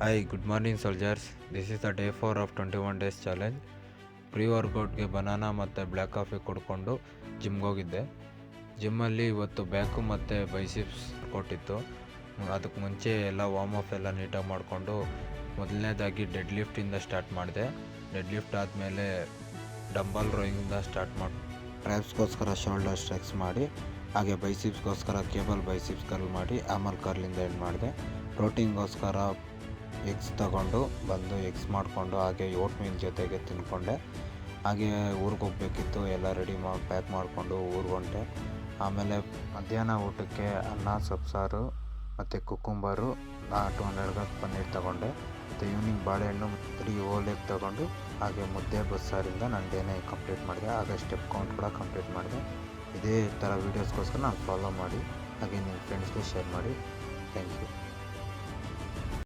Hi, good morning soldiers. This is the day 4 of 21 days challenge. ಪ್ರೀ ವರ್ಕೌಟ್ಗೆ banana ಮತ್ತು black coffee ಕುಡ್ಕೊಂಡು ಜಿಮ್ಗೆ ಹೋಗಿದ್ದೆ. ಜಿಮ್ಮಲ್ಲಿ ಇವತ್ತು ಬ್ಯಾಕು ಮತ್ತು ಬೈಸಿಪ್ಸ್ ಕೊಟ್ಟಿತ್ತು. ಅದಕ್ಕೆ ಮುಂಚೆ ಎಲ್ಲ ವಾರ್ಮ್ ಅಪ್ ಎಲ್ಲ ನೀಟಾಗಿ ಮಾಡಿಕೊಂಡು ಮೊದಲನೇದಾಗಿ ಡೆಡ್ ಲಿಫ್ಟಿಂದ ಸ್ಟಾರ್ಟ್ ಮಾಡಿದೆ. ಡೆಡ್ ಲಿಫ್ಟ್ ಆದಮೇಲೆ ಡಂಬಲ್ ರೋಯಿಂಗಿಂದ ಸ್ಟಾರ್ಟ್ ಮಾಡಿ ಟ್ರ್ಯಾಪ್ಸ್ಗೋಸ್ಕರ ಶೋಲ್ಡರ್ ಸ್ಟ್ರೆಕ್ಸ್ ಮಾಡಿ, ಹಾಗೆ ಬೈಸಿಪ್ಸ್ಗೋಸ್ಕರ ಕೇಬಲ್ ಬೈಸಿಪ್ಸ್ ಕರ್ಲ್ ಮಾಡಿ, ಆಮೇಲೆ ಕರ್ಲಿಂದ ಎಂಡ್ ಮಾಡಿದೆ. ಪ್ರೋಟೀನ್ಗೋಸ್ಕರ ಎಗ್ಸ್ ತಗೊಂಡು ಬಂದು ಎಗ್ಸ್ ಮಾಡಿಕೊಂಡು ಹಾಗೆ ಓಟ್ ಮೀಲ್ ಜೊತೆಗೆ ತಿಂದ್ಕೊಂಡೆ. ಹಾಗೆ ಊರಿಗೆ ಹೋಗಬೇಕಿತ್ತು, ಎಲ್ಲ ರೆಡಿ ಪ್ಯಾಕ್ ಮಾಡಿಕೊಂಡು ಊರಿಗೆ ಹೊಂಟೆ. ಆಮೇಲೆ ಮಧ್ಯಾಹ್ನ ಊಟಕ್ಕೆ ಅನ್ನ ಸೊಪ್ಪು ಮತ್ತು ಕುಕ್ಕುಂಬರು 200 ಗ್ರಾಮ್ ಪನ್ನೀರ್ ತೊಗೊಂಡೆ. ಮತ್ತು ಈವ್ನಿಂಗ್ ಬಾಳೆಹಣ್ಣು 3 ಹೋಲ್ ಎಗ್ ತೊಗೊಂಡು ಹಾಗೆ ಮುದ್ದೆ ಬಸ್ಸಾರಿಂದ ನಾನು ಡೇನೇ ಕಂಪ್ಲೀಟ್ ಮಾಡಿದೆ. ಹಾಗೆ ಸ್ಟೆಪ್ ಕೌಂಟ್ ಕೂಡ ಕಂಪ್ಲೀಟ್ ಮಾಡಿದೆ. ಇದೇ ಥರ ವೀಡಿಯೋಸ್ಗೋಸ್ಕರ ನಾನು ಫಾಲೋ ಮಾಡಿ, ಹಾಗೆ ನಿಮ್ಮ ಫ್ರೆಂಡ್ಸ್ಗೆ ಶೇರ್ ಮಾಡಿ. Thank you.